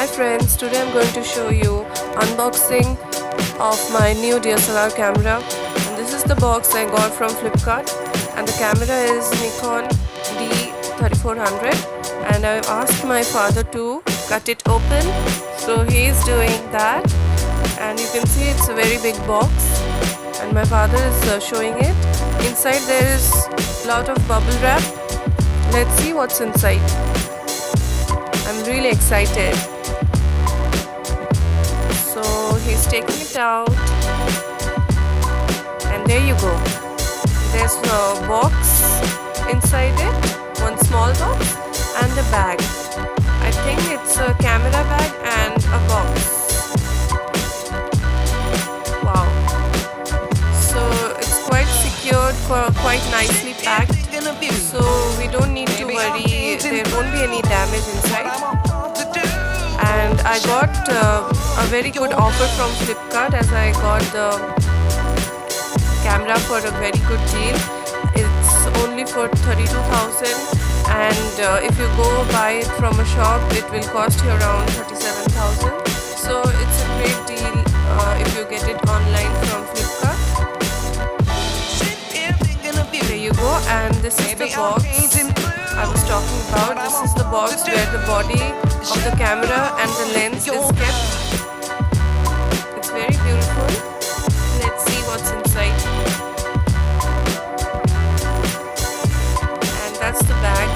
Hi friends, today I'm going to show you unboxing of my new DSLR camera, and this is the box I got from Flipkart, and the camera is Nikon D3400, and I've asked my father to cut it open, so he is doing that, and you can see it's a very big box, and my father is showing it. Inside there is a lot of bubble wrap. Let's see what's inside. I'm really excited. So he's taking it out, and there you go. There's a box inside it, one small box and a bag. I think it's a camera bag and a box. Wow. So it's quite secured, quite nicely packed. So we don't need to worry, there won't be any damage inside. And I got a very good offer from Flipkart, as I got the camera for a very good deal. It's only for 32,000, and if you go buy it from a shop it will cost you around 37,000. So it's a great deal if you get it online from Flipkart. There you go, and this is the box I was talking about. This is the box where the body of the camera and the lens is kept. It's very beautiful. Let's see what's inside. And that's the bag.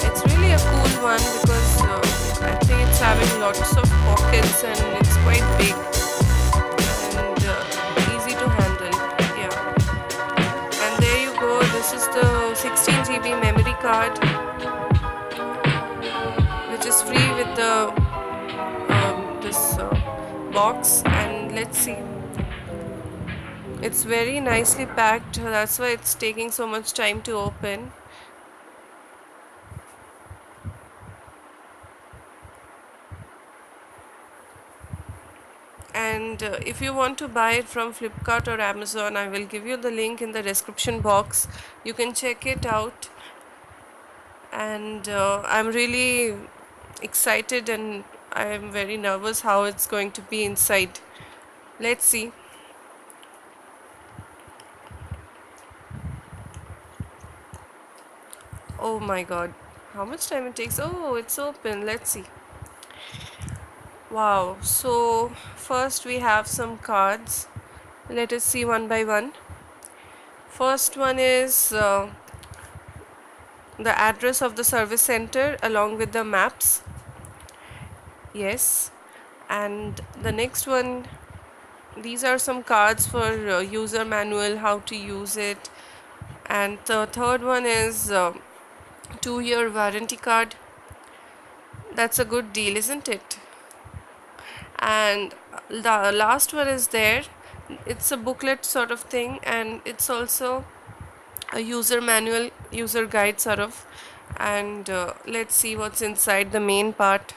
It's really a cool one because I think it's having lots of pockets and it's quite big and easy to handle. Yeah. And there you go. This is the 16 GB memory card, which is free with the this box. And let's see, it's very nicely packed, that's why it's taking so much time to open. And if you want to buy it from Flipkart or Amazon, I will give you the link in the description box. You can check it out, and I'm really excited and I am very nervous how it's going to be inside. Let's see. Oh my god, how much time it takes. Oh, it's open. Let's see. Wow. So first we have some cards. Let us see one by one. First one is the address of the service center along with the maps. Yes. And the next one, these are some cards for user manual, how to use it. And the third one is 2-year warranty card. That's a good deal, isn't it? And the last one is there. It's a booklet sort of thing, and it's also a user manual, user guide sort of. And let's see what's inside the main part.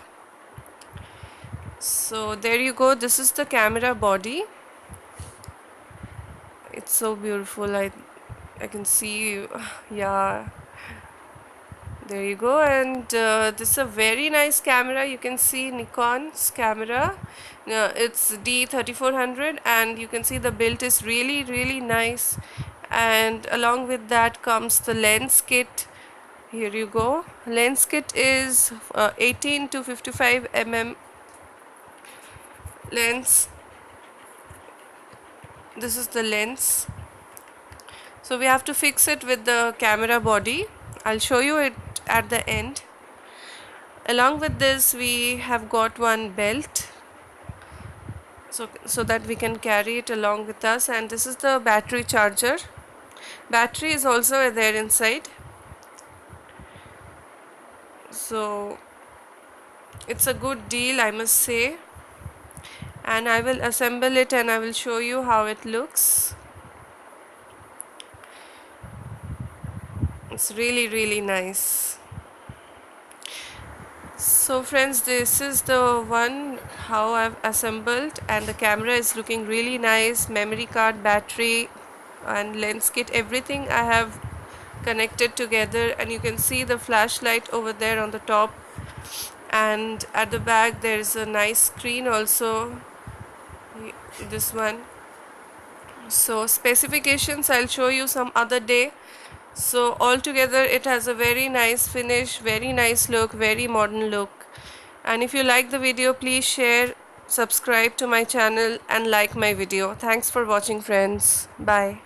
So there you go. This is the camera body. It's so beautiful. I can see, yeah. There you go. And this is a very nice camera. You can see Nikon's camera. It's D3400, and you can see the build is really nice. And along with that comes the lens kit. Here you go. Lens kit is 18 to 55 mm lens. This is the lens. So we have to fix it with the camera body. I'll show you it at the end. Along with this we have got one belt, so that we can carry it along with us. And this is the battery charger. Battery is also there inside. So it's a good deal, I must say. And I will assemble it and I will show you how it looks. It's really nice. So friends, this is the one how I've assembled, and the camera is looking really nice. Memory card, battery and lens kit, everything I have connected together, and you can see the flashlight over there on the top. and at the back there is a nice screen also, this one. So specifications I'll show you some other day. So altogether it has a very nice finish, very nice look, very modern look. And if you like the video, please share, subscribe to my channel and like my video. Thanks for watching, friends. Bye.